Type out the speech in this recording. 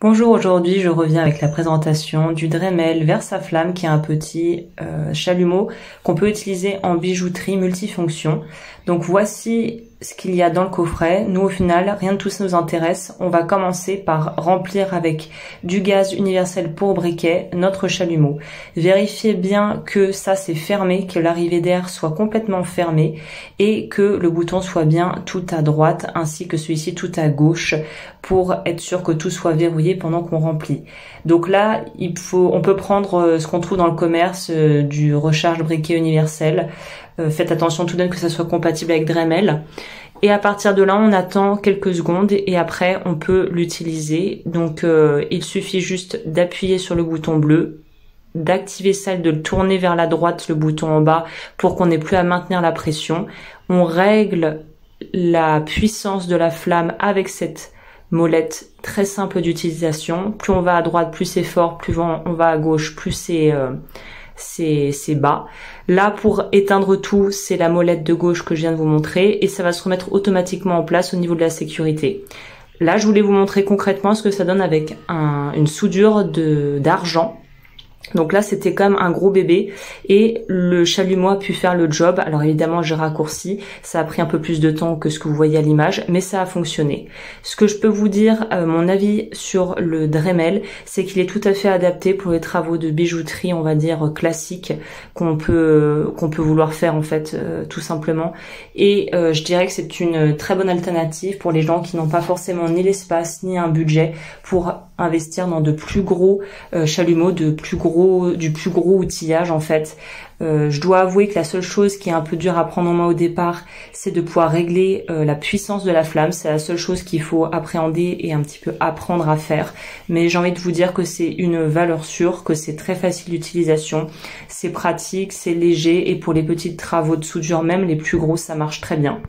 Bonjour, aujourd'hui je reviens avec la présentation du Dremel Versaflamme qui est un petit chalumeau qu'on peut utiliser en bijouterie multifonction. Donc voici ce qu'il y a dans le coffret. Nous au final, rien de tout ça nous intéresse. On va commencer par remplir avec du gaz universel pour briquet notre chalumeau. Vérifiez bien que ça c'est fermé, que l'arrivée d'air soit complètement fermée et que le bouton soit bien tout à droite ainsi que celui-ci tout à gauche pour être sûr que tout soit verrouillé pendant qu'on remplit. Donc là, on peut prendre ce qu'on trouve dans le commerce, du recharge briquet universel. Faites attention tout de même que ça soit compatible avec Dremel. Et à partir de là, on attend quelques secondes et après on peut l'utiliser. Donc il suffit juste d'appuyer sur le bouton bleu, d'activer ça, de le tourner vers la droite, le bouton en bas, pour qu'on n'ait plus à maintenir la pression. On règle la puissance de la flamme avec cette molette très simple d'utilisation. Plus on va à droite, plus c'est fort, plus on va à gauche, plus c'est bas. Là, pour éteindre tout, c'est la molette de gauche que je viens de vous montrer et ça va se remettre automatiquement en place au niveau de la sécurité. Là, je voulais vous montrer concrètement ce que ça donne avec une soudure d'argent. Donc là, c'était comme un gros bébé et le chalumeau a pu faire le job. Alors évidemment, j'ai raccourci. Ça a pris un peu plus de temps que ce que vous voyez à l'image, mais ça a fonctionné. Ce que je peux vous dire, mon avis sur le Dremel, c'est qu'il est tout à fait adapté pour les travaux de bijouterie, on va dire classiques, qu'on peut vouloir faire en fait, tout simplement. Et je dirais que c'est une très bonne alternative pour les gens qui n'ont pas forcément ni l'espace ni un budget pour investir dans de plus gros chalumeaux, du plus gros outillage en fait. Je dois avouer que la seule chose qui est un peu dure à prendre en main au départ, c'est de pouvoir régler la puissance de la flamme. C'est la seule chose qu'il faut appréhender et un petit peu apprendre à faire. Mais j'ai envie de vous dire que c'est une valeur sûre, que c'est très facile d'utilisation, c'est pratique, c'est léger et pour les petits travaux de soudure, même les plus gros, ça marche très bien.